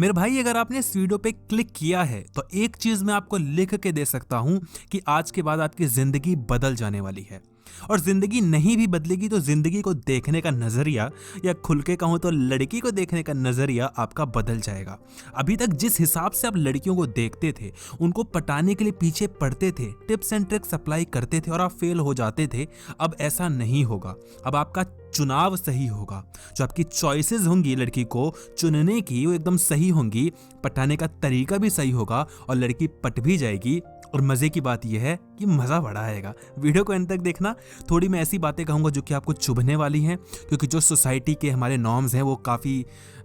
मेरे भाई, अगर आपने इस वीडियो पे क्लिक किया है तो एक चीज मैं आपको लिख के दे सकता हूं कि आज के बाद आपकी जिंदगी बदल जाने वाली है। और जिंदगी नहीं भी बदलेगी तो जिंदगी को देखने का नजरिया, या खुल के कहूं तो लड़की को देखने का नजरिया आपका बदल जाएगा। अभी तक जिस हिसाब से आप लड़कियों को देखते थे, उनको पटाने के लिए पीछे पड़ते थे, टिप्स एंड ट्रिक्स अप्लाई करते थे और आप फेल हो जाते थे, अब ऐसा नहीं होगा। अब आपका चुनाव सही होगा। जो आपकी चॉइसेस होंगी लड़की को चुनने की, वो एकदम सही होंगी। पटाने का तरीका भी सही होगा और लड़की पट भी जाएगी। और मजे की बात यह है कि मजा बड़ा आएगा। वीडियो को अंत तक देखना। थोड़ी मैं ऐसी बातें कहूंगा जो कि आपको चुभने वाली हैं, क्योंकि जो सोसाइटी के हमारे नॉर्म्स हैं वो काफ़ी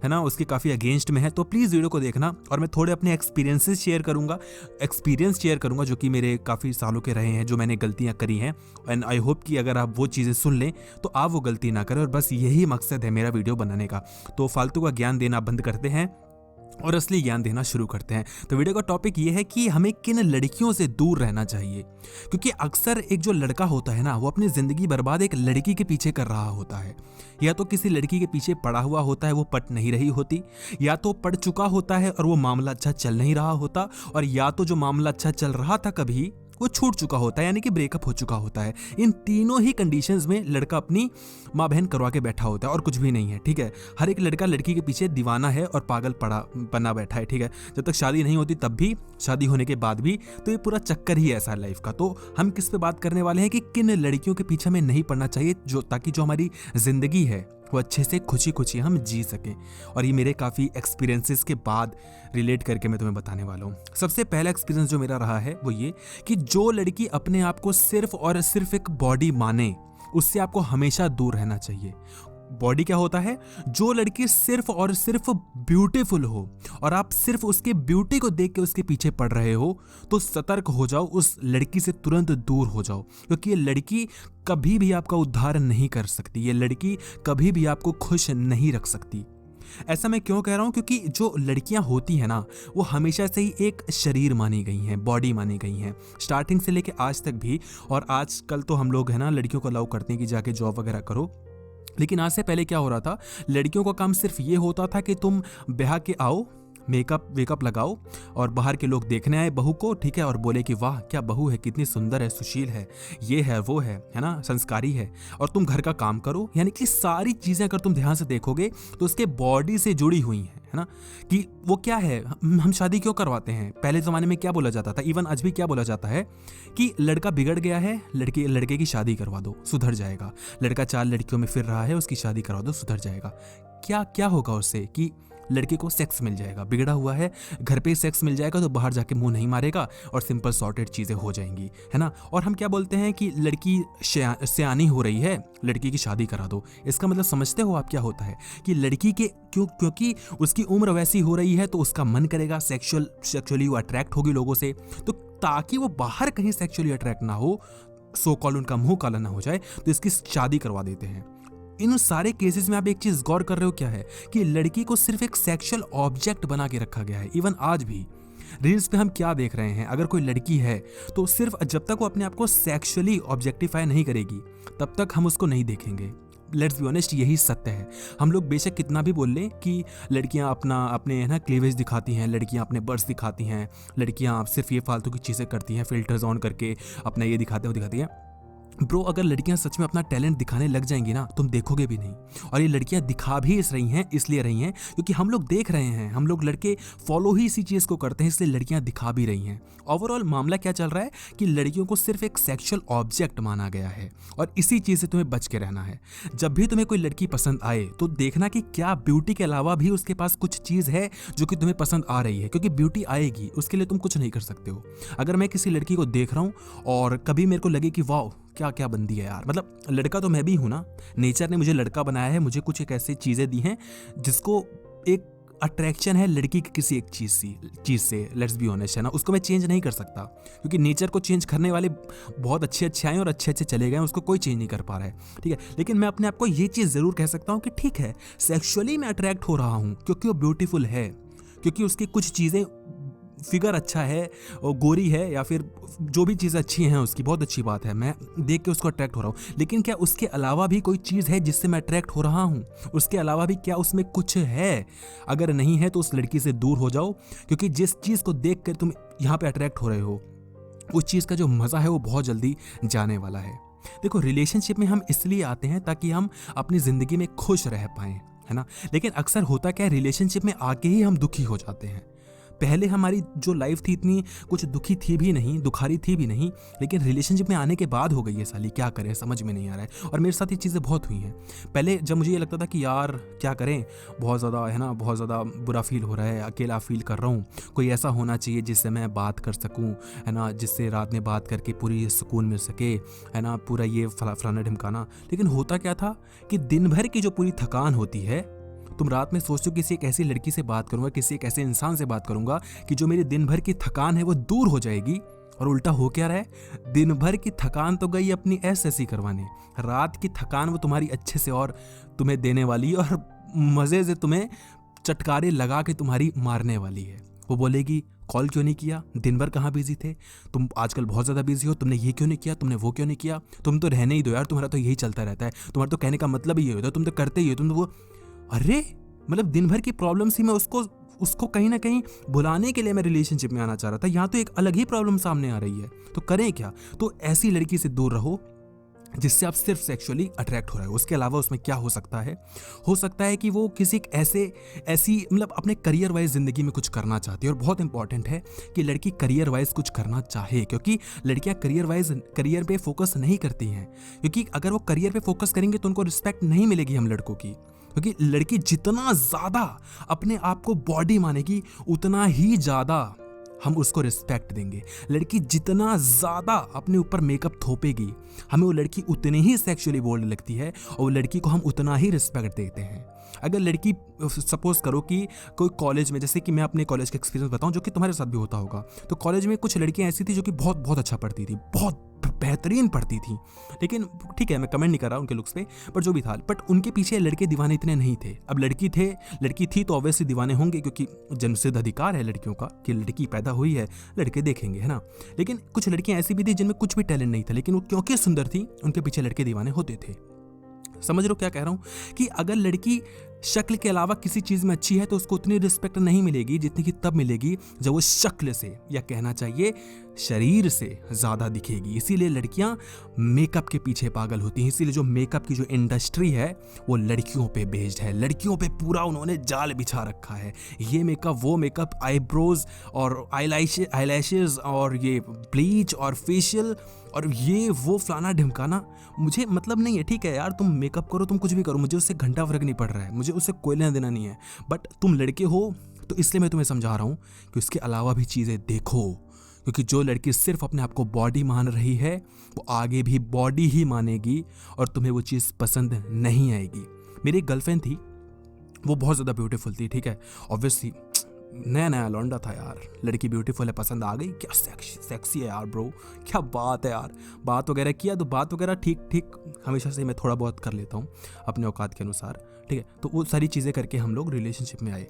है ना, उसके काफ़ी अगेंस्ट में है। तो प्लीज़ वीडियो को देखना। और मैं थोड़े अपने एक्सपीरियंस शेयर करूंगा जो कि मेरे काफ़ी सालों के रहे हैं, जो मैंने गलतियां करी हैं। एंड आई होप कि अगर आप वो चीज़ें सुन लें तो आप वो गलती ना करें। और बस यही मकसद है मेरा वीडियो बनाने का। तो फालतू का ज्ञान देना बंद करते हैं और असली ज्ञान देना शुरू करते हैं। तो वीडियो का टॉपिक ये है कि हमें किन लड़कियों से दूर रहना चाहिए। क्योंकि अक्सर एक जो लड़का होता है ना, वो अपनी जिंदगी बर्बाद एक लड़की के पीछे कर रहा होता है। या तो किसी लड़की के पीछे पड़ा हुआ होता है, वो पट नहीं रही होती, या तो पड़ चुका होता है और वो मामला अच्छा चल नहीं रहा होता, और या तो जो मामला अच्छा चल रहा था कभी वो छूट चुका होता है, यानी कि ब्रेकअप हो चुका होता है। इन तीनों ही कंडीशंस में लड़का अपनी माँ बहन करवा के बैठा होता है और कुछ भी नहीं है। ठीक है, हर एक लड़का लड़की के पीछे दीवाना है और पागल पड़ा बना बैठा है। ठीक है, जब तक शादी नहीं होती तब भी, शादी होने के बाद भी। तो ये पूरा चक्कर ही ऐसा है लाइफ का। तो हम किस पे बात करने वाले हैं कि किन लड़कियों के पीछे हमें नहीं पड़ना चाहिए, जो ताकि जो हमारी जिंदगी है वो अच्छे से खुशी खुशी हम जी सकें। और ये मेरे काफ़ी एक्सपीरियंसेस के बाद रिलेट करके मैं तुम्हें बताने वाला हूँ। सबसे पहला एक्सपीरियंस जो मेरा रहा है वो ये कि जो लड़की अपने आप को सिर्फ और सिर्फ एक बॉडी माने, उससे आपको हमेशा दूर रहना चाहिए। बॉडी क्या होता है? जो लड़की सिर्फ और सिर्फ ब्यूटीफुल हो और आप सिर्फ उसके ब्यूटी को देख के उसके पीछे पड़ रहे हो, तो सतर्क हो जाओ, उस लड़की से तुरंत दूर हो जाओ। क्योंकि ये लड़की कभी भी आपका उद्धार नहीं कर सकती, ये लड़की कभी भी आपको खुश नहीं रख सकती। ऐसा मैं क्यों कह रहा हूं? क्योंकि जो लड़कियां होती हैं ना, वो हमेशा से ही एक शरीर मानी गई हैं, बॉडी मानी गई हैं, स्टार्टिंग से लेके आज तक भी। और आजकल तो हम लोग है ना, लड़कियों को अलाउ करते हैं कि जाके जॉब वगैरह करो। लेकिन आज से पहले क्या हो रहा था, लड़कियों का काम सिर्फ ये होता था कि तुम ब्याह के आओ, मेकअप वेकअप लगाओ और बाहर के लोग देखने आए बहू को, ठीक है, और बोले कि वाह क्या बहू है, कितनी सुंदर है, सुशील है, ये है वो है ना, संस्कारी है। और तुम घर का काम करो। यानी कि सारी चीज़ें अगर तुम ध्यान से देखोगे तो उसके बॉडी से जुड़ी हुई हैं, है ना। कि वो क्या है, हम शादी क्यों करवाते हैं? पहले ज़माने में क्या बोला जाता था, इवन आज भी क्या बोला जाता है कि लड़का बिगड़ गया है, लड़के की शादी करवा दो, सुधर जाएगा। लड़का 4 लड़कियों में फिर रहा है, उसकी शादी करवा दो, सुधर जाएगा। क्या क्या होगा उससे? कि लड़के को सेक्स मिल जाएगा, बिगड़ा हुआ है, घर पे सेक्स मिल जाएगा तो बाहर जाके मुंह नहीं मारेगा और सिंपल सॉर्टेड चीज़ें हो जाएंगी, है ना। और हम क्या बोलते हैं कि लड़की सयानी हो रही है, लड़की की शादी करा दो। इसका मतलब समझते हो आप क्या होता है? कि लड़की के क्योंकि उसकी उम्र वैसी हो रही है तो उसका मन करेगा, सेक्सुअली वो अट्रैक्ट होगी लोगों से। तो ताकि वो बाहर कहीं सेक्सुअली अट्रैक्ट ना हो, सो कॉल उनका मुंह काला ना हो जाए, तो इसकी शादी करवा देते हैं। इन सारे केसेस में आप एक चीज गौर कर रहे हो क्या है, कि लड़की को सिर्फ एक सेक्सुअल ऑब्जेक्ट बना के रखा गया है। इवन आज भी रील्स पे हम क्या देख रहे हैं, अगर कोई लड़की है तो सिर्फ जब तक वो अपने आप को सेक्सुअली ऑब्जेक्टिफाई नहीं करेगी तब तक हम उसको नहीं देखेंगे। लेट्स बी ऑनेस्ट, यही सत्य है। हम लोग बेशक कितना भी बोल लें कि लड़कियां अपने है ना क्लीवेज दिखाती हैं, लड़कियां अपने बर्स दिखाती हैं, लड़कियां सिर्फ ये फालतू की चीज़ें करती हैं, फिल्टर्स ऑन करके अपना ये दिखाते हैं, वो दिखाती हैं। ब्रो, अगर लड़कियां सच में अपना टैलेंट दिखाने लग जाएंगी ना, तुम देखोगे भी नहीं। और ये लड़कियां दिखा भी इसलिए रही हैं क्योंकि हम लोग देख रहे हैं, हम लोग लड़के फॉलो ही इसी चीज़ को करते हैं, इसलिए लड़कियां दिखा भी रही हैं। ओवरऑल मामला क्या चल रहा है कि लड़कियों को सिर्फ एक सेक्सुअल ऑब्जेक्ट माना गया है और इसी चीज़ से तुम्हें बच के रहना है। जब भी तुम्हें कोई लड़की पसंद आए तो देखना कि क्या ब्यूटी के अलावा भी उसके पास कुछ चीज़ है जो कि तुम्हें पसंद आ रही है, क्योंकि ब्यूटी आएगी, उसके लिए तुम कुछ नहीं कर सकते हो। अगर मैं किसी लड़की को देख रहा हूँ और कभी मेरे को लगे कि वाह क्या क्या बंदी है यार, मतलब लड़का तो मैं भी हूं ना, नेचर ने मुझे लड़का बनाया है, मुझे कुछ एक ऐसी चीजें दी हैं जिसको एक अट्रैक्शन है लड़की की किसी एक चीज से। लेट्स बी ऑनेस्ट, है ना, उसको मैं चेंज नहीं कर सकता, क्योंकि नेचर को चेंज करने वाले बहुत अच्छे आए और अच्छे चले गए, उसको कोई चेंज नहीं कर पा रहा है, ठीक है। लेकिन मैं अपने आप को ये चीज जरूर कह सकता हूँ कि ठीक है, सेक्सुअली मैं अट्रैक्ट हो रहा हूँ क्योंकि वो ब्यूटीफुल है, क्योंकि उसकी कुछ चीजें फिगर अच्छा है, गोरी है, या फिर जो भी चीज़ अच्छी हैं उसकी, बहुत अच्छी बात है, मैं देख के उसको अट्रैक्ट हो रहा हूँ। लेकिन क्या उसके अलावा भी कोई चीज़ है जिससे मैं अट्रैक्ट हो रहा हूँ? उसके अलावा भी क्या उसमें कुछ है? अगर नहीं है तो उस लड़की से दूर हो जाओ, क्योंकि जिस चीज़ को देख कर तुम यहाँ पे अट्रैक्ट हो रहे हो, उस चीज़ का जो मज़ा है वो बहुत जल्दी जाने वाला है। देखो, रिलेशनशिप में हम इसलिए आते हैं ताकि हम अपनी ज़िंदगी में खुश रह पाएं, है ना। लेकिन अक्सर होता क्या है, रिलेशनशिप में आके ही हम दुखी हो जाते हैं। पहले हमारी जो लाइफ थी इतनी कुछ दुखी थी भी नहीं, दुखारी थी भी नहीं, लेकिन रिलेशनशिप में आने के बाद हो गई है साली, क्या करें समझ में नहीं आ रहा है। और मेरे साथ ये चीज़ें बहुत हुई हैं। पहले जब मुझे ये लगता था कि यार क्या करें, बहुत ज़्यादा है ना, बहुत ज़्यादा बुरा फील हो रहा है, अकेला फील कर रहा हूँ, कोई ऐसा होना चाहिए जिससे मैं बात कर सकूँ, है ना, जिससे रात में बात करके पूरी सुकून मिल सके, है ना, पूरा ये फलाना ढिमकाना। लेकिन होता क्या था कि दिन भर की जो पूरी थकान होती है, तुम रात में सोचते हो किसी एक ऐसी लड़की से बात करूंगा, किसी एक ऐसे इंसान से बात करूंगा कि जो मेरी दिन भर की थकान है वो दूर हो जाएगी, और उल्टा हो क्या रहा है, दिन भर की थकान तो गई अपनी ऐसी करवाने, रात की थकान वो तुम्हारी अच्छे से और तुम्हें देने वाली है, और मज़े से तुम्हें चटकारे लगा के तुम्हारी मारने वाली है। वो बोलेगी कॉल क्यों नहीं किया, दिन भर कहाँ बिजी थे तुम, आजकल बहुत ज़्यादा बिजी हो, तुमने ये क्यों नहीं किया, तुमने वो क्यों नहीं किया, तुम तो रहने ही दो यार, तुम्हारा तो यही चलता रहता है, तुम्हारा तो कहने का मतलब ही होता है, तुम तो करते ही हो, तुम तो वो। अरे मतलब दिन भर की प्रॉब्लम्स ही मैं उसको कहीं ना कहीं भुलाने के लिए मैं रिलेशनशिप में आना चाह रहा था, यहाँ तो एक अलग ही प्रॉब्लम सामने आ रही है। तो करें क्या? तो ऐसी लड़की से दूर रहो जिससे आप सिर्फ सेक्सुअली अट्रैक्ट हो रहे हो। उसके अलावा उसमें क्या हो सकता है? हो सकता है कि वो किसी ऐसी मतलब अपने करियर वाइज ज़िंदगी में कुछ करना चाहती है, और बहुत इंपॉर्टेंट है कि लड़की करियर वाइज कुछ करना चाहे, क्योंकि लड़कियां करियर पे फोकस नहीं करती हैं, क्योंकि अगर वो करियर पे फोकस करेंगे तो उनको रिस्पेक्ट नहीं मिलेगी हम लड़कों की। क्योंकि लड़की जितना ज़्यादा अपने आप को बॉडी मानेगी उतना ही ज़्यादा हम उसको रिस्पेक्ट देंगे। लड़की जितना ज़्यादा अपने ऊपर मेकअप थोपेगी, हमें वो लड़की उतनी ही सेक्सुअली बोल्ड लगती है, और वो लड़की को हम उतना ही रिस्पेक्ट देते हैं। अगर लड़की सपोज करो कि कोई कॉलेज में, जैसे कि मैं अपने कॉलेज का एक्सपीरियंस बताऊं जो कि तुम्हारे साथ भी होता होगा, तो कॉलेज में कुछ लड़कियां ऐसी थी जो कि बहुत बहुत अच्छा पढ़ती थी, बहुत बेहतरीन पढ़ती थी, लेकिन ठीक है मैं कमेंट नहीं कर रहा उनके लुक्स पे, पर जो भी था, बट उनके पीछे लड़के दीवाने इतने नहीं थे। अब लड़की थी तो ऑब्वियसली दीवाने होंगे, क्योंकि जन्मसिद्ध अधिकार है लड़कियों का कि लड़की पैदा हुई है लड़के देखेंगे, है ना। लेकिन कुछ लड़कियां ऐसी भी थी जिनमें कुछ भी टैलेंट नहीं था, लेकिन वो क्योंकि सुंदर थी उनके पीछे लड़के दीवाने होते थे। समझ रहे हो क्या कह रहा हूं? कि अगर लड़की शक्ल के अलावा किसी चीज में अच्छी है तो उसको उतनी रिस्पेक्ट नहीं मिलेगी जितनी कि तब मिलेगी जब वो शक्ल से, या कहना चाहिए शरीर से ज्यादा दिखेगी। इसीलिए लड़कियां मेकअप के पीछे पागल होती हैं। इसीलिए जो मेकअप की जो इंडस्ट्री है वो लड़कियों पे बेस्ड है, लड़कियों पे पूरा उन्होंने जाल बिछा रखा है। ये मेकअप वो मेकअप, आईब्रोज और आईलैशेस और ये ब्लीच और फेशियल और ये वो फलाना ढिमकाना, मुझे मतलब नहीं है। ठीक है यार, तुम मेकअप करो, तुम कुछ भी करो, मुझे उससे घंटा फर्क नहीं पड़ रहा है, मुझे उससे कोई लेना देना नहीं है, बट तुम लड़के हो तो इसलिए मैं तुम्हें समझा रहा हूँ कि उसके अलावा भी चीज़ें देखो। क्योंकि जो लड़की सिर्फ अपने आप को बॉडी मान रही है वो आगे भी बॉडी ही मानेगी और तुम्हें वो चीज़ पसंद नहीं आएगी। मेरी एक गर्लफ्रेंड थी, वो बहुत ज़्यादा ब्यूटीफुल थी, ठीक है, ऑब्वियसली नया नया लौंडा था यार, लड़की ब्यूटीफुल है, पसंद आ गई, क्या सेक्सी है यार ब्रो, क्या बात है यार। बात वगैरह किया तो बात वगैरह ठीक हमेशा से मैं थोड़ा बहुत कर लेता हूँ अपने औकात के अनुसार, ठीक है। तो वो सारी चीज़ें करके हम लोग रिलेशनशिप में आए।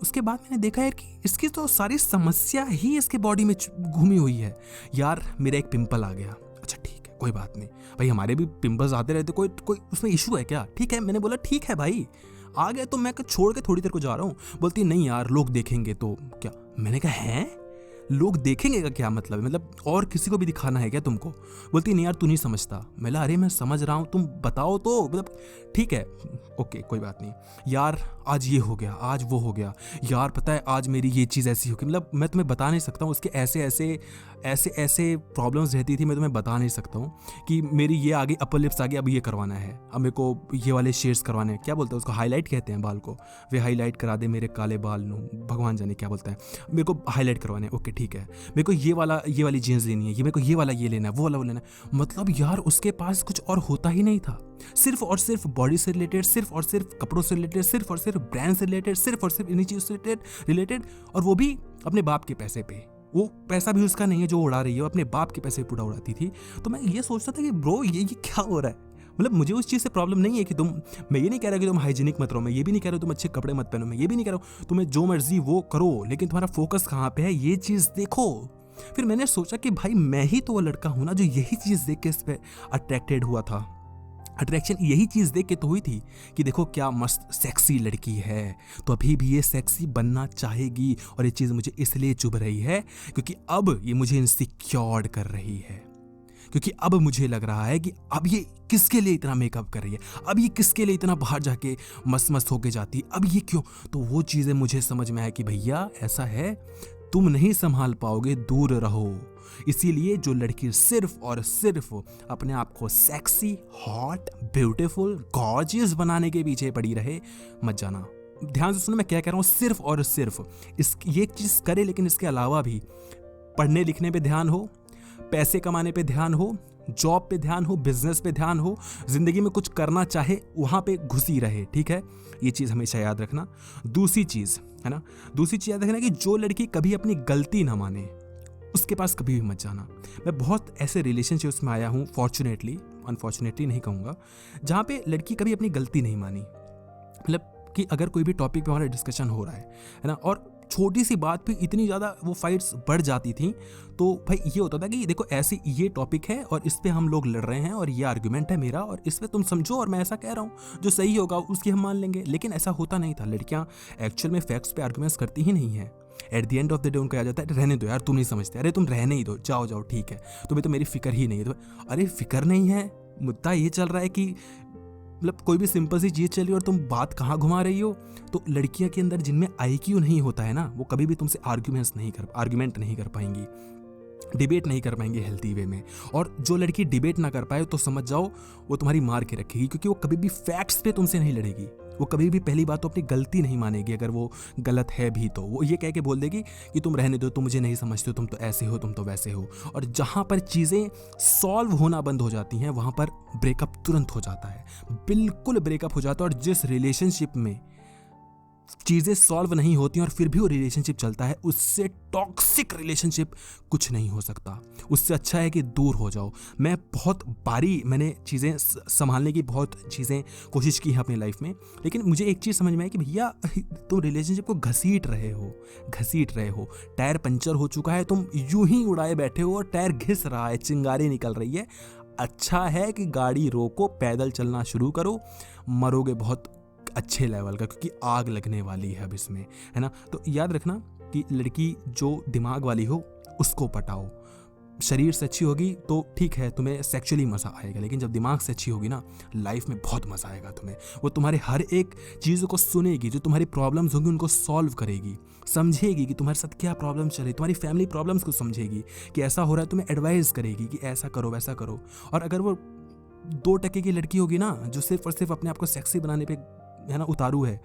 उसके बाद मैंने देखा यार कि इसकी तो सारी समस्या ही इसके बॉडी में घूमी हुई है। यार मेरा एक पिंपल आ गया, अच्छा ठीक है कोई बात नहीं भाई, हमारे भी पिंपल्स आते रहते, कोई उसमें इशू है क्या? ठीक है, मैंने बोला ठीक है भाई, आ गया तो मैं छोड़ के थोड़ी देर को जा रहा हूँ। बोलती नहीं यार लोग देखेंगे तो क्या। मैंने कहा हैं, लोग देखेंगे का क्या मतलब है, मतलब और किसी को भी दिखाना है क्या तुमको? बोलती नहीं यार तू नहीं समझता। मैं अरे मैं समझ रहा हूँ, तुम बताओ तो, मतलब ठीक है ओके कोई बात नहीं यार, आज ये हो गया, आज वो हो गया यार, पता है आज मेरी ये चीज़ ऐसी हो गई, मतलब मैं तुम्हें बता नहीं सकता हूँ, उसके ऐसे प्रॉब्लम्स रहती थी, मैं तुम्हें बता नहीं सकता हूँ कि मेरी ये आ गई अपर लिप्स आ गई, अब ये करवाना है, अब मेरे को ये वाले शेड्स करवाने हैं, क्या बोलते हैं उसको, हाईलाइट कहते हैं बाल को, वे हाईलाइट करा दे मेरे काले बाल नू, भगवान जाने क्या बोलता है, मेरे को हाईलाइट करवाने हैं, ओके ठीक है, मेरे को ये वाली जीन्स लेनी है, ये मेरे को ये वाला ये लेना है, वो वाला वो लेना है। मतलब यार उसके पास कुछ और होता ही नहीं था, सिर्फ और सिर्फ बॉडी से रिलेटेड, सिर्फ और सिर्फ कपड़ों से रिलेटेड, सिर्फ और सिर्फ ब्रांड से रिलेटेड, सिर्फ और सिर्फ इन्हीं चीज़ों से रिलेटेड, और वो भी अपने बाप के पैसे पे। वो पैसा भी उसका नहीं है जो उड़ा रही है, वो अपने बाप के पैसे पूरा उड़ाती थी। तो मैं ये सोचता था कि ब्रो ये क्या हो रहा है, मतलब मुझे उस चीज़ से प्रॉब्लम नहीं है कि मैं ये नहीं कह रहा कि तुम हाइजीनिक मत रहो, मैं ये भी नहीं कह रहा तुम अच्छे कपड़े मत पहनो, मैं ये भी नहीं कह रहा हूँ तुम्हें जो मर्जी वो करो, लेकिन तुम्हारा फोकस कहाँ पे है ये चीज़ देखो। फिर मैंने सोचा कि भाई मैं ही तो वो लड़का हूँ ना जो यही चीज़ देख के इस पर अट्रैक्टेड हुआ था। अट्रैक्शन यही चीज़ देख के तो हुई थी कि देखो क्या मस्त सेक्सी लड़की है, तो अभी भी ये सेक्सी बनना चाहेगी, और ये चीज़ मुझे इसलिए चुभ रही है क्योंकि अब ये मुझे इनसिक्योर कर रही है, क्योंकि अब मुझे लग रहा है कि अब ये किसके लिए इतना मेकअप कर रही है, अब ये किसके लिए इतना बाहर जाके मस्त मस्त होके जाती है, अब ये क्यों। तो वो चीज़ें मुझे समझ में आया कि भैया ऐसा है, तुम नहीं संभाल पाओगे, दूर रहो। इसीलिए जो लड़की सिर्फ और सिर्फ अपने आप को सेक्सी, हॉट, ब्यूटीफुल, गॉर्जियस बनाने के पीछे पड़ी रहे, मत जाना। ध्यान से सुनो मैं क्या कह रहा हूँ, सिर्फ और सिर्फ ये चीज़ करे, लेकिन इसके अलावा भी पढ़ने लिखने पे ध्यान हो, पैसे कमाने पे ध्यान हो, जॉब पे ध्यान हो, बिजनेस पे ध्यान हो, जिंदगी में कुछ करना चाहे वहां पे घुसी रहे, ठीक है। ये चीज़ हमेशा याद रखना। दूसरी चीज़ है ना, दूसरी चीज़ याद रखना कि जो लड़की कभी अपनी गलती ना माने उसके पास कभी भी मत जाना। मैं बहुत ऐसे रिलेशनशिप्स में आया हूँ, फॉर्चुनेटली, अनफॉर्चुनेटली नहीं कहूँगा, जहाँ पे लड़की कभी अपनी गलती नहीं मानी। मतलब कि अगर कोई भी टॉपिक पे हमारा डिस्कशन हो रहा है ना, और छोटी सी बात पे इतनी ज़्यादा वो फाइट्स बढ़ जाती थी, तो भाई ये होता था कि देखो ऐसे ये टॉपिक है और इस पे हम लोग लड़ रहे हैं और ये आर्गुमेंट है मेरा, और इस पे तुम समझो और मैं ऐसा कह रहा हूँ, जो सही होगा उसकी हम मान लेंगे। लेकिन ऐसा होता नहीं था। लड़कियाँ एक्चुअल में फैक्ट्स पे आर्गुमेंट्स करती ही नहीं है। At the end of the day उनको आ जाता है, रहने दो यार, तुम नहीं समझते, अरे तुम रहने ही दो, जाओ जाओ ठीक है, तुम्हें तो मेरी फिक्र ही नहीं है। तो अरे फिक्र नहीं है, मुद्दा ये चल रहा है कि मतलब कोई भी सिंपल सी चीज़ चली और तुम बात कहाँ घुमा रही हो। तो लड़कियां के अंदर जिनमें IQ नहीं होता है ना, वो कभी भी तुमसे आर्ग्यूमेंट नहीं कर पाएंगी, डिबेट नहीं कर पाएंगे हेल्थी वे में। और जो लड़की डिबेट ना कर पाए तो समझ जाओ वो तुम्हारी मार के रखेगी, क्योंकि वो कभी भी फैक्ट्स पे तुमसे नहीं लड़ेगी। वो कभी भी पहली बात तो अपनी गलती नहीं मानेगी, अगर वो गलत है भी तो वो ये कह के बोल देगी कि तुम रहने दो, तुम मुझे नहीं समझते हो, तुम तो ऐसे हो, तुम तो वैसे हो। और जहाँ पर चीज़ें सॉल्व होना बंद हो जाती हैं वहाँ पर ब्रेकअप तुरंत हो जाता है, बिल्कुल ब्रेकअप हो जाता है। और जिस रिलेशनशिप में चीज़ें सॉल्व नहीं होती और फिर भी वो रिलेशनशिप चलता है, उससे टॉक्सिक रिलेशनशिप कुछ नहीं हो सकता। उससे अच्छा है कि दूर हो जाओ। मैंने चीज़ें संभालने की बहुत चीज़ें कोशिश की है अपनी लाइफ में, लेकिन मुझे एक चीज़ समझ में आई कि भैया तुम रिलेशनशिप को घसीट रहे हो। टायर पंचर हो चुका है, तुम यूं ही उड़ाए बैठे हो और टायर घिस रहा है, चिंगारी निकल रही है। अच्छा है कि गाड़ी रोको, पैदल चलना शुरू करो, मरोगे बहुत अच्छे लेवल का, क्योंकि आग लगने वाली है अब इसमें, है ना। तो याद रखना कि लड़की जो दिमाग वाली हो उसको पटाओ। शरीर से अच्छी होगी तो ठीक है, तुम्हें सेक्सुअली मज़ा आएगा, लेकिन जब दिमाग से अच्छी होगी ना, लाइफ में बहुत मज़ा आएगा तुम्हें। वो तुम्हारे हर एक चीज़ को सुनेगी, जो तुम्हारी प्रॉब्लम्स होंगी उनको सॉल्व करेगी, समझेगी कि तुम्हारे साथ क्या प्रॉब्लम चल रही, तुम्हारी फैमिली प्रॉब्लम्स को समझेगी कि ऐसा हो रहा है, तुम्हें एडवाइस करेगी कि ऐसा करो वैसा करो। और अगर वो 2% की लड़की होगी ना, जो सिर्फ और सिर्फ अपने आप को सेक्सी बनाने पे है ना उतारू है,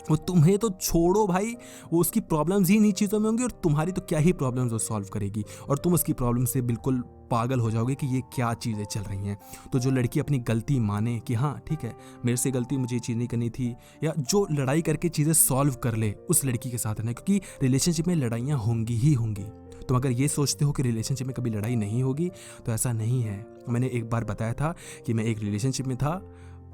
वो तुम्हें तो छोड़ो भाई, वो उसकी प्रॉब्लम्स ही इन्हीं चीज़ों में होंगी और तुम्हारी तो क्या ही प्रॉब्लम्स वो सॉल्व करेगी, और तुम उसकी प्रॉब्लम से बिल्कुल पागल हो जाओगे कि ये क्या चीज़ें चल रही हैं। तो जो लड़की अपनी गलती माने कि हाँ ठीक है मेरे से गलती, मुझे ये चीज़ नहीं करनी थी, या जो लड़ाई करके चीज़ें सॉल्व कर ले, उस लड़की के साथ रहना, क्योंकि रिलेशनशिप में लड़ाइयाँ होंगी ही होंगी। तुम अगर ये सोचते हो कि रिलेशनशिप में कभी लड़ाई नहीं होगी तो ऐसा नहीं है। मैंने एक बार बताया था कि मैं एक रिलेशनशिप में था,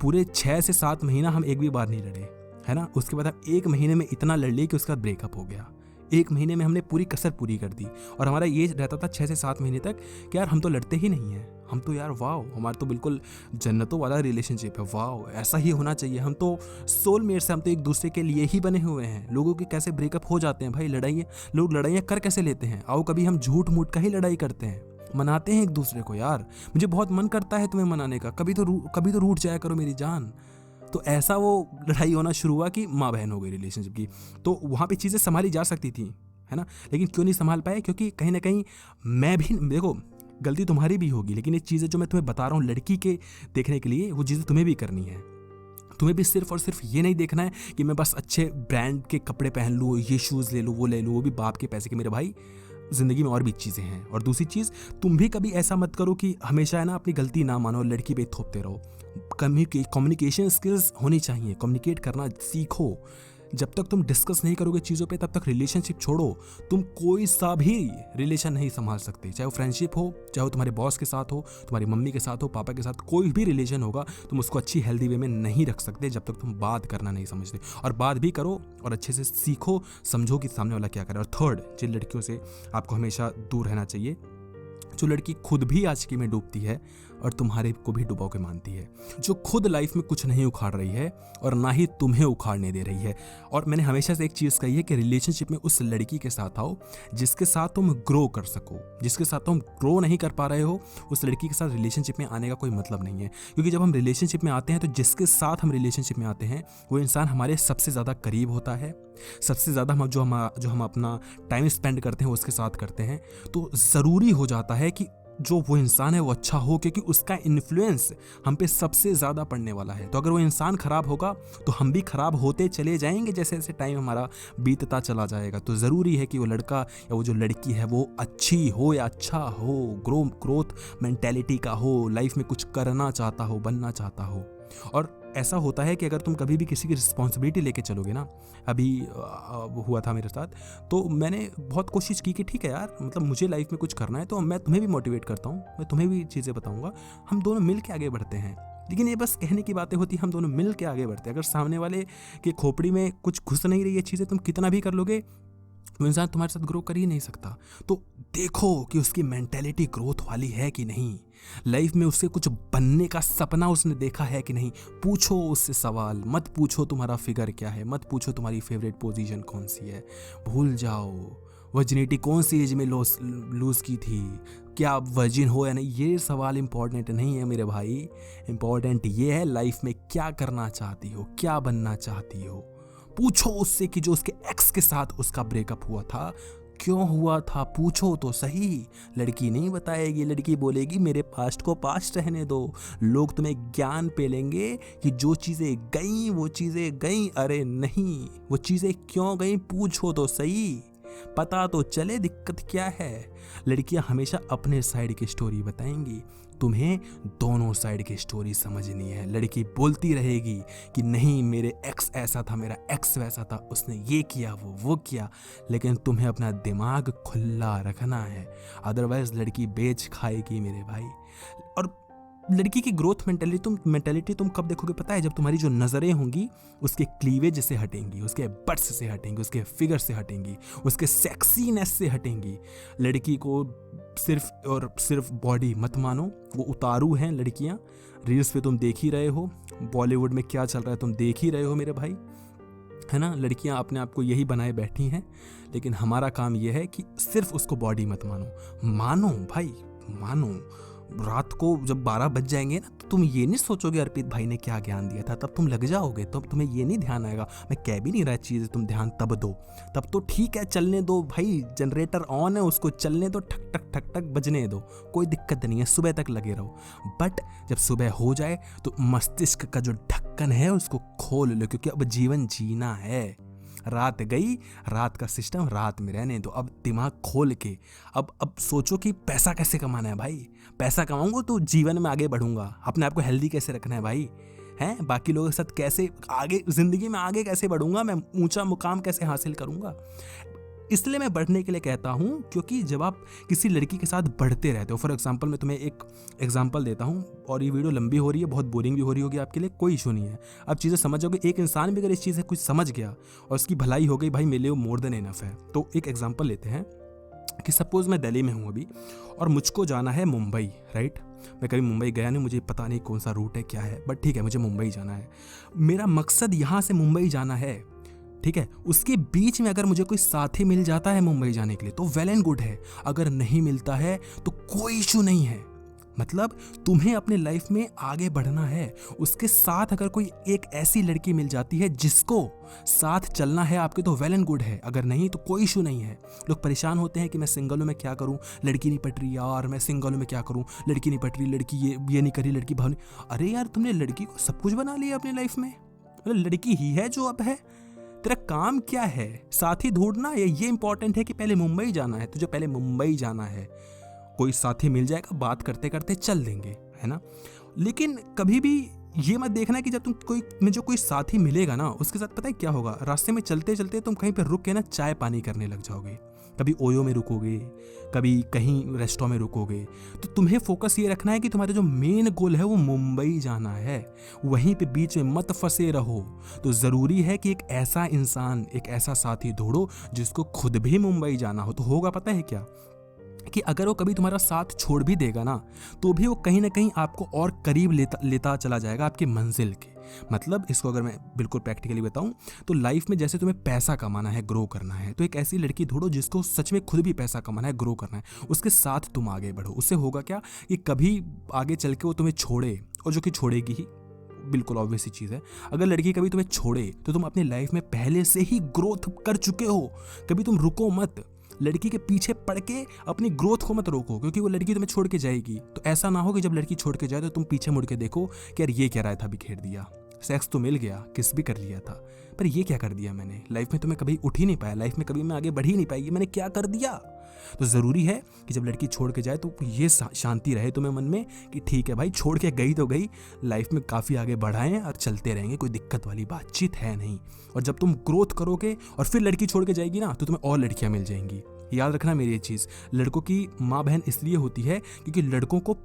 पूरे 6 से 7 महीना हम एक भी बार नहीं लड़े, है ना। उसके बाद हम 1 महीने में इतना लड़ लिए कि उसका ब्रेकअप हो गया। 1 महीने में हमने पूरी कसर पूरी कर दी, और हमारा ये रहता था 6 से 7 महीने तक कि यार हम तो लड़ते ही नहीं हैं, हम तो यार वाओ, हमारा तो बिल्कुल जन्नतों वाला रिलेशनशिप है, वाओ ऐसा ही होना चाहिए, हम तो सोलमेट्स हैं, हम तो एक दूसरे के लिए ही बने हुए हैं। लोगों के कैसे ब्रेकअप हो जाते हैं भाई, लोग लड़ाइयाँ कर कैसे लेते हैं। आओ कभी हम झूठ मूठ का ही लड़ाई करते हैं, मनाते हैं एक दूसरे को। यार मुझे बहुत मन करता है तुम्हें मनाने का, कभी तो रूठ जाया करो मेरी जान। तो ऐसा वो लड़ाई होना शुरू हुआ कि माँ बहन हो गई रिलेशनशिप की। तो वहाँ पे चीज़ें संभाली जा सकती थी, है ना, लेकिन क्यों नहीं संभाल पाए, क्योंकि कहीं ना कहीं मैं भी, देखो गलती तुम्हारी भी होगी, लेकिन ये चीज़ें जो मैं तुम्हें बता रहा हूँ लड़की के देखने के लिए, वो चीज़ें तुम्हें भी करनी है। तुम्हें भी सिर्फ और सिर्फ ये नहीं देखना है कि मैं बस अच्छे ब्रांड के कपड़े पहन लूँ, ये शूज़ ले लूँ, वो ले लूँ, वो भी बाप के पैसे के। मेरे भाई ज़िंदगी में और भी चीज़ें हैं। और दूसरी चीज़, तुम भी कभी ऐसा मत करो कि हमेशा है ना अपनी गलती ना मानो, लड़की पे थोपते रहो। कम्युनिकेशन स्किल्स होनी चाहिए, कम्युनिकेट करना सीखो। जब तक तुम डिस्कस नहीं करोगे चीज़ों पे तब तक रिलेशनशिप छोड़ो, तुम कोई सा भी रिलेशन नहीं संभाल सकते। चाहे वो फ्रेंडशिप हो, चाहे वो तुम्हारे बॉस के साथ हो, तुम्हारी मम्मी के साथ हो, पापा के साथ, कोई भी रिलेशन होगा, तुम उसको अच्छी हेल्दी वे में नहीं रख सकते जब तक तुम बात करना नहीं समझते। और बात भी करो और अच्छे से सीखो, समझो कि सामने वाला क्या करे। और थर्ड, जिन लड़कियों से आपको हमेशा दूर रहना चाहिए, जो लड़की खुद भी आशिकी में डूबती है और तुम्हारे को भी डुबो के मानती है, जो खुद लाइफ में कुछ नहीं उखाड़ रही है और ना ही तुम्हें उखाड़ने दे रही है। और मैंने हमेशा से एक चीज़ कही है कि रिलेशनशिप में उस लड़की के साथ आओ जिसके साथ तुम ग्रो कर सको। जिसके साथ तुम ग्रो नहीं कर पा रहे हो, उस लड़की के साथ रिलेशनशिप में आने का कोई मतलब नहीं है। क्योंकि जब हम रिलेशनशिप में आते हैं तो जिसके साथ हम रिलेशनशिप में आते हैं वो इंसान हमारे सबसे ज़्यादा करीब होता है, सबसे ज़्यादा हम जो हम अपना टाइम स्पेंड करते हैं उसके साथ करते हैं। तो ज़रूरी हो जाता है कि जो वो इंसान है वो अच्छा हो, क्योंकि उसका इन्फ्लुएंस हम पे सबसे ज़्यादा पड़ने वाला है। तो अगर वो इंसान ख़राब होगा तो हम भी ख़राब होते चले जाएंगे जैसे जैसे टाइम हमारा बीतता चला जाएगा। तो ज़रूरी है कि वो लड़का या वो जो लड़की है वो अच्छी हो या अच्छा हो, ग्रोथ मेंटेलिटी का हो, लाइफ में कुछ करना चाहता हो, बनना चाहता हो। और ऐसा होता है कि अगर तुम कभी भी किसी की रिस्पॉन्सिबिलिटी लेके चलोगे ना, अभी हुआ था मेरे साथ, तो मैंने बहुत कोशिश की कि ठीक है यार, मतलब मुझे लाइफ में कुछ करना है तो मैं तुम्हें भी मोटिवेट करता हूँ, मैं तुम्हें भी चीज़ें बताऊँगा, हम दोनों मिल के आगे बढ़ते हैं। लेकिन ये बस कहने की बातें होती, हम दोनों मिल के आगे बढ़ते हैं। अगर सामने वाले के खोपड़ी में कुछ घुस नहीं रही है चीज़ें, तुम कितना भी कर लोगे वो इंसान तुम्हारे साथ ग्रो कर ही नहीं सकता। तो देखो कि उसकी मेंटेलिटी ग्रोथ वाली है कि नहीं, लाइफ में उससे कुछ बनने का सपना उसने देखा है कि नहीं। पूछो उससे सवाल, मत पूछो तुम्हारा फिगर क्या है, मत पूछो तुम्हारी फेवरेट पोजीशन कौन सी है। भूल जाओ वर्जिनिटी कौन सी एज में लूज़ की थी, क्या आप वर्जिन हो या नहीं, ये सवाल इंपॉर्टेंट नहीं है मेरे भाई। इंपॉर्टेंट ये है लाइफ में क्या करना चाहती हो, क्या बनना चाहती हो। पूछो उससे कि जो उसके एक्स के साथ उसका ब्रेकअप हुआ था क्यों हुआ था, पूछो तो सही। लड़की नहीं बताएगी, लड़की बोलेगी मेरे पास्ट को पास्ट रहने दो। लोग तुम्हें ज्ञान पेलेंगे कि जो चीज़ें गई वो चीज़ें गई। अरे नहीं, वो चीज़ें क्यों गई पूछो तो सही, पता तो चले दिक्कत क्या है। लड़कियां हमेशा अपने साइड की स्टोरी बताएंगी, तुम्हें दोनों साइड की स्टोरी समझनी है। लड़की बोलती रहेगी कि नहीं मेरे एक्स ऐसा था, मेरा एक्स वैसा था, उसने ये किया वो किया, लेकिन तुम्हें अपना दिमाग खुला रखना है, अदरवाइज लड़की बेच खाएगी मेरे भाई। और लड़की की ग्रोथ मेंटेलिटी तुम कब देखोगे पता है, जब तुम्हारी जो नज़रें होंगी उसके क्लीवेज से हटेंगी, उसके बट्स से हटेंगी, उसके फिगर से हटेंगी, उसके सेक्सीनेस से हटेंगी। लड़की को सिर्फ और सिर्फ बॉडी मत मानो, वो उतारू हैं लड़कियां। रील्स पे तुम देख ही रहे हो, बॉलीवुड में क्या चल रहा है तुम देख ही रहे हो मेरे भाई, है ना। लड़कियां अपने आप को यही बनाए बैठी हैं, लेकिन हमारा काम यह है कि सिर्फ उसको बॉडी मत मानो भाई, मानो। रात को जब 12 बज जाएंगे ना तो तुम ये नहीं सोचोगे अर्पित भाई ने क्या ज्ञान दिया था, तब तुम लग जाओगे, तब तुम्हें ये नहीं ध्यान आएगा। मैं कह भी नहीं रहा चीज़ तुम ध्यान तब दो, तब तो ठीक है चलने दो भाई, जनरेटर ऑन है उसको चलने दो, ठक ठक ठक ठक बजने दो, कोई दिक्कत नहीं है, सुबह तक लगे रहो। बट जब सुबह हो जाए तो मस्तिष्क का जो ढक्कन है उसको खोल लो, क्योंकि अब जीवन जीना है। रात गई, रात का सिस्टम रात में रहने दो। अब दिमाग खोल के अब सोचो कि पैसा कैसे कमाना है भाई, पैसा कमाऊंगा तो जीवन में आगे बढ़ूंगा, अपने आप को हेल्दी कैसे रखना है भाई, हैं बाकी लोगों के साथ कैसे आगे जिंदगी में आगे कैसे बढ़ूंगा, मैं ऊंचा मुकाम कैसे हासिल करूंगा। इसलिए मैं बढ़ने के लिए कहता हूँ, क्योंकि जब आप किसी लड़की के साथ बढ़ते रहते हो, फॉर एग्जांपल मैं तुम्हें एक एग्जांपल देता हूँ, और ये वीडियो लंबी हो रही है, बहुत बोरिंग भी हो रही होगी आपके लिए, कोई इशू नहीं है, आप चीज़ें समझ जाओगे। एक इंसान भी अगर इस चीज़ से कुछ समझ गया और उसकी भलाई हो गई भाई, मेरे लिए वो मोर देन इनफ है। तो एक एग्जाम्पल लेते हैं कि सपोज मैं दिल्ली में हूँ अभी और मुझको जाना है मुंबई, राइट। मैं कभी मुंबई गया नहीं, मुझे पता नहीं कौन सा रूट है क्या है, बट ठीक है मुझे मुंबई जाना है। मेरा मकसद यहाँ से मुंबई जाना है, ठीक है। उसके बीच में अगर मुझे कोई साथी मिल जाता है मुंबई जाने के लिए तो वेल एंड गुड है, अगर नहीं मिलता है तो कोई इशू नहीं है। मतलब तुम्हें अपने लाइफ में आगे बढ़ना है, उसके साथ अगर कोई एक ऐसी लड़की मिल जाती है जिसको साथ चलना है आपके तो वेल एंड गुड है, अगर नहीं तो कोई इशू नहीं है। लोग परेशान होते हैं कि मैं सिंगल हूँ, मैं क्या करूँ, लड़की नहीं पट रही यार, मैं सिंगल हूँ मैं क्या करूँ, लड़की नहीं पट रही, लड़की ये नहीं करी, लड़की भाव नहीं। अरे यार तुमने लड़की को सब कुछ बना लिया अपनी लाइफ में, मतलब लड़की ही है जो अब है। तेरा काम क्या है, साथी ढूंढना, ये इंपॉर्टेंट है कि पहले मुंबई जाना है तुझे, पहले मुंबई जाना है, कोई साथी मिल जाएगा, बात करते करते चल देंगे, है ना। लेकिन कभी भी ये मत देखना कि जब तुम कोई साथी मिलेगा ना, उसके साथ पता है क्या होगा, रास्ते में चलते चलते तुम कहीं पर रुक के ना चाय पानी करने लग जाओगे। कभी ओयो में रुकोगे, कभी कहीं रेस्टोरेंट में रुकोगे। तो तुम्हें फोकस ये रखना है कि तुम्हारा जो मेन गोल है वो मुंबई जाना है, वहीं पे बीच में मत फंसे रहो। तो ज़रूरी है कि एक ऐसा इंसान, एक ऐसा साथी ढूंढो जिसको खुद भी मुंबई जाना हो। तो होगा पता है क्या, कि अगर वो कभी तुम्हारा साथ छोड़ भी देगा ना, तो भी वो कहीं ना कहीं आपको और करीब लेता चला जाएगा आपकी मंजिल के। मतलब इसको अगर मैं बिल्कुल प्रैक्टिकली बताऊं, तो लाइफ में जैसे तुम्हें पैसा कमाना है, ग्रो करना है, तो एक ऐसी लड़की ढूंढो जिसको सच में खुद भी पैसा कमाना है, ग्रो करना है, उसके साथ तुम आगे बढ़ो। उससे होगा क्या कि कभी आगे चल के वो तुम्हें छोड़े, और जो कि छोड़ेगी ही, बिल्कुल ऑब्वियस ही चीज़ है। अगर लड़की कभी तुम्हें छोड़े तो तुम अपनी लाइफ में पहले से ही ग्रोथ कर चुके हो। कभी तुम रुको मत, लड़की के पीछे पड़ के अपनी ग्रोथ को मत रोको, क्योंकि वो लड़की तुम्हें छोड़ के जाएगी। तो ऐसा ना हो कि जब लड़की छोड़ के जाए तो तुम पीछे मुड़ के देखो कि यार ये क्या रहा था, बिखेर दिया, सेक्स तो मिल गया, किस भी कर लिया था, पर ये क्या कर दिया मैंने, लाइफ में तो मैं कभी उठ ही नहीं पाया, लाइफ में कभी मैं आगे बढ़ ही नहीं पाई, मैंने क्या कर दिया। तो ज़रूरी है कि जब लड़की छोड़ के जाए तो ये शांति रहे तुम्हें मन में कि ठीक है भाई, छोड़ के गई तो गई, लाइफ में काफ़ी आगे बढ़ाएं और चलते रहेंगे, कोई दिक्कत वाली बातचीत है नहीं। और जब तुम ग्रोथ करोगे और फिर लड़की छोड़ के जाएगी ना, तो तुम्हें और लड़कियां मिल जाएंगी। याद रखना मेरी ये चीज़, लड़कों की माँ बहन इसलिए होती है क्योंकि लड़कों को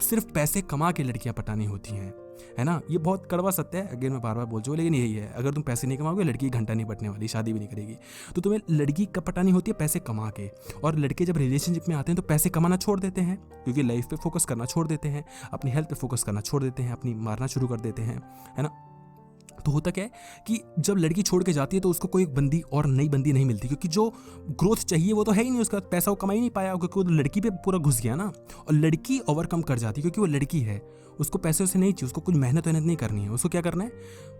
सिर्फ पैसे कमा के लड़कियां पटानी होती हैं, है ना। ये बहुत कड़वा सत्य है, अगर मैं बार बार बोल चुका, लेकिन यही है, अगर तुम पैसे नहीं कमाओगे लड़की घंटा नहीं पटने वाली, शादी भी नहीं करेगी। तो तुम्हें लड़की कब पटानी होती है, पैसे कमा के। और लड़के जब रिलेशनशिप में आते हैं तो पैसे कमाना छोड़ देते हैं, क्योंकि लाइफ पे फोकस करना छोड़ देते हैं, अपनी हेल्थ पे फोकस करना छोड़ देते हैं, अपनी मारना शुरू कर देते हैं, है ना। तो होता क्या है कि जब लड़की छोड़ के जाती है तो उसको कोई बंदी और नई बंदी नहीं मिलती, क्योंकि जो ग्रोथ चाहिए वो तो है ही नहीं, उसका पैसा वो कमा ही नहीं पाया, क्योंकि वो लड़की पे पूरा घुस गया ना। और लड़की ओवरकम कर जाती है क्योंकि वो लड़की है, उसको पैसे से नहीं चाहिए, उसको कुछ मेहनत नहीं करनी है, उसको क्या करना है,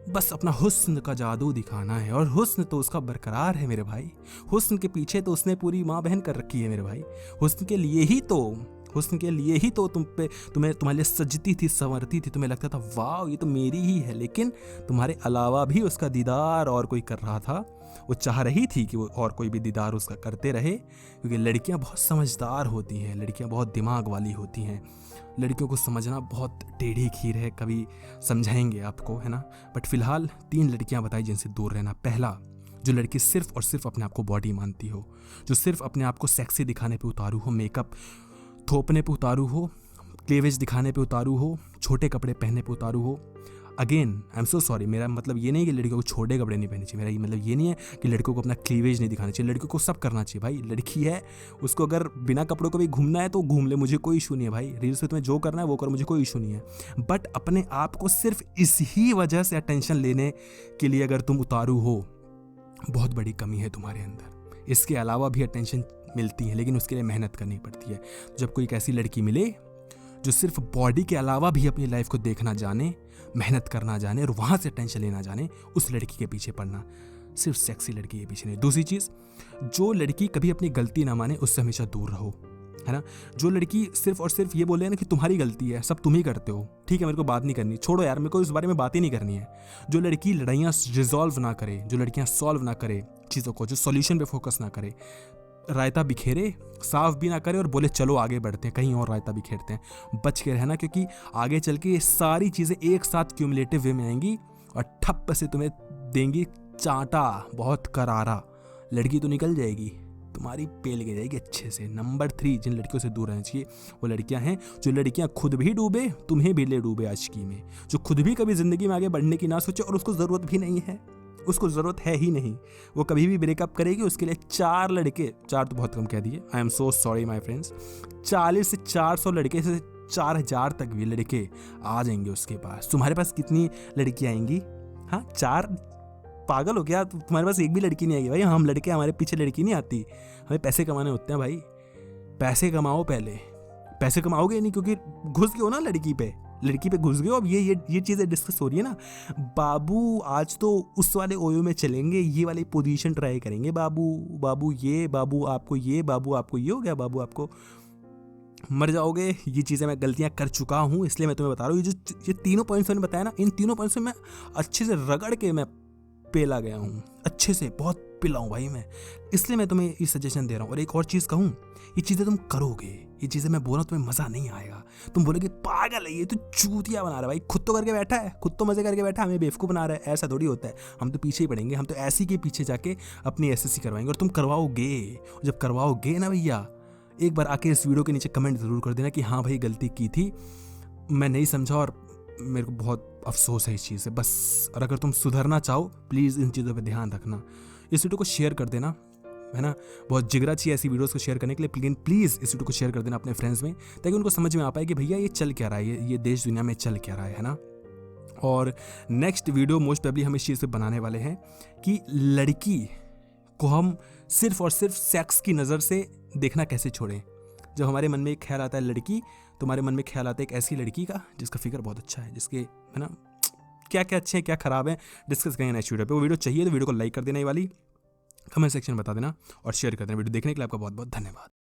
बस अपना हुस्न का जादू दिखाना है। और हुस्न तो उसका बरकरार है मेरे भाई, हुस्न के पीछे तो उसने पूरी माँ बहन कर रखी है मेरे भाई। हुस्न के लिए ही तो तुम्हारे लिए सजती थी, संवरती थी, तुम्हें लगता था वाह ये तो मेरी ही है, लेकिन तुम्हारे अलावा भी उसका दीदार और कोई कर रहा था। वो चाह रही थी कि वो और कोई भी दीदार उसका करते रहे, क्योंकि लड़कियां बहुत समझदार होती हैं, लड़कियां बहुत दिमाग वाली होती हैं, लड़कियों को समझना बहुत टेढ़ी खीर है, कभी समझाएंगे आपको, है ना। बट फिलहाल 3 लड़कियां बताई जिनसे दूर रहना। पहला, जो लड़की सिर्फ और सिर्फ अपने आप को बॉडी मानती हो, जो सिर्फ अपने आप को सेक्सी दिखाने पे उतारू हो, मेकअप थोपने पे उतारू हो, क्लेवेज दिखाने पे उतारू हो, छोटे कपड़े पहनने पे उतारू हो। Again I am so sorry, मेरा मतलब ये नहीं कि लड़कियों को छोटे कपड़े नहीं पहनने चाहिए, मेरा ये मतलब ये नहीं है कि लड़कियों को अपना क्लीवेज नहीं दिखाना चाहिए, लड़कियों को सब करना चाहिए भाई। लड़की है, उसको अगर बिना कपड़ों को भी घूमना है तो घूम ले, मुझे कोई इशू नहीं है भाई। रील्स में तुम्हें जो करना है वो करो, मुझे कोई इशू नहीं है। बट अपने आप को सिर्फ इसी वजह से अटेंशन लेने के लिए अगर तुम उतारू हो, बहुत बड़ी कमी है तुम्हारे अंदर। इसके अलावा भी अटेंशन मिलती है, लेकिन उसके लिए मेहनत करनी पड़ती है। जब कोई एक ऐसी लड़की मिले जो सिर्फ बॉडी के अलावा भी अपनी लाइफ को देखना जाने, मेहनत करना जाने और वहाँ से टेंशन लेना जाने, उस लड़की के पीछे पड़ना, सिर्फ सेक्सी लड़की के पीछे नहीं। दूसरी चीज़, जो लड़की कभी अपनी गलती ना माने उससे हमेशा दूर रहो, है ना। जो लड़की सिर्फ और सिर्फ ये बोले ना कि तुम्हारी गलती है, सब तुम ही करते हो, ठीक है मेरे को बात नहीं करनी, छोड़ो यार, मेरे को इस बारे में बात ही नहीं करनी है। जो लड़की लड़ाइयाँ रिजॉल्व ना करे, जो लड़कियाँ सॉल्व ना करे चीज़ों को, जो सॉल्यूशन पे फोकस ना करे, रायता बिखेरे, साफ भी ना करे और बोले चलो आगे बढ़ते हैं, कहीं और रायता बिखेरते हैं, बच के रहना, क्योंकि आगे चल के ये सारी चीज़ें एक साथ क्यूमुलेटिव वे में आएंगी और ठप्प से तुम्हें देंगी चांटा, बहुत करारा। लड़की तो निकल जाएगी, तुम्हारी पेल के जाएगी अच्छे से। नंबर 3, जिन लड़कियों से दूर रहना चाहिए वो लड़कियां हैं जो लड़कियां खुद भी डूबे, तुम्हें भी ले डूबे आशिकी में, जो खुद भी कभी ज़िंदगी में आगे बढ़ने की ना सोचे और उसको ज़रूरत भी नहीं है, उसको ज़रूरत है ही नहीं, वो कभी भी ब्रेकअप करेगी, उसके लिए 4 लड़के, 4 तो बहुत कम कह दिए, I am so sorry my friends, 40 से 400 लड़के से 4000 तक भी लड़के आ जाएंगे उसके पास। तुम्हारे पास कितनी लड़की आएंगी? हाँ 4, पागल हो क्या? तुम्हारे पास एक भी लड़की नहीं आएगी भाई। हम लड़के, हमारे पीछे लड़की नहीं आती, हमें पैसे कमाने होते हैं भाई। पैसे कमाओ, पहले पैसे कमाओगे नहीं, क्योंकि घुस गए हो ना लड़की पे घुस गए हो। अब ये चीज़ें डिस्कस हो रही है ना, बाबू आज तो उस वाले ओयो में चलेंगे, ये वाली पोजीशन ट्राई करेंगे, बाबू ये, बाबू आपको ये, बाबू आपको ये हो गया, बाबू आपको मर जाओगे। ये चीज़ें मैं गलतियां कर चुका हूँ, इसलिए मैं तुम्हें बता रहा हूँ। ये तीनों पॉइंट्स मैंने बताया ना, इन तीनों पॉइंट्स में मैं अच्छे से रगड़ के मैं पेला गया हूँ, अच्छे से बहुत पिला हूँ भाई मैं, इसलिए मैं तुम्हें ये सजेशन दे रहा हूँ। और एक और चीज़ कहूँ, ये चीज़ें तुम करोगे, ये चीज़ें मैं बोल रहा हूँ, तुम्हें मज़ा नहीं आएगा। तुम बोलोगे पागल है ये तो, चूतिया बना रहा है भाई, खुद तो करके बैठा है, खुद तो मज़े करके बैठा है, हमें बेवकूफ़ बना रहा है। ऐसा थोड़ी होता है, हम तो पीछे ही पड़ेंगे, हम तो ऐसी के पीछे जाके अपनी एसएससी करवाएंगे। और तुम करवाओगे, जब करवाओगे ना भैया, एक बार आके इस वीडियो के नीचे कमेंट ज़रूर कर देना कि हाँ भाई गलती की थी, मैं नहीं समझा और मेरे को बहुत अफसोस है इस चीज़ से, बस। और अगर तुम सुधरना चाहो प्लीज़ इन चीज़ों पे ध्यान रखना। इस वीडियो को शेयर कर देना, है ना, बहुत जिगरा चाहिए ऐसी वीडियोस को शेयर करने के लिए। लेकिन प्लीज़ इस वीडियो को शेयर कर देना अपने फ्रेंड्स में, ताकि उनको समझ में आ पाए कि भैया ये चल क्या रहा है, ये देश दुनिया में चल क्या रहा है ना। और नेक्स्ट वीडियो मोस्ट प्रोबेबली हम इस चीज़ पे बनाने वाले हैं कि लड़की को हम सिर्फ और सिर्फ सेक्स की नज़र से देखना कैसे छोड़ें। जब हमारे मन में एक ख्याल आता है लड़की, तो हमारे मन में ख्याल आता है एक ऐसी लड़की का जिसका फिगर बहुत अच्छा है, जिसके, है ना, क्या क्या अच्छे हैं क्या खराब है, डिस्कस करेंगे नेक्स्ट वीडियो पे। वो वीडियो चाहिए तो वीडियो को लाइक कर देना, ये वाली कमेंट सेक्शन में बता देना और शेयर कर देना। वीडियो देखने के लिए आपका बहुत बहुत धन्यवाद।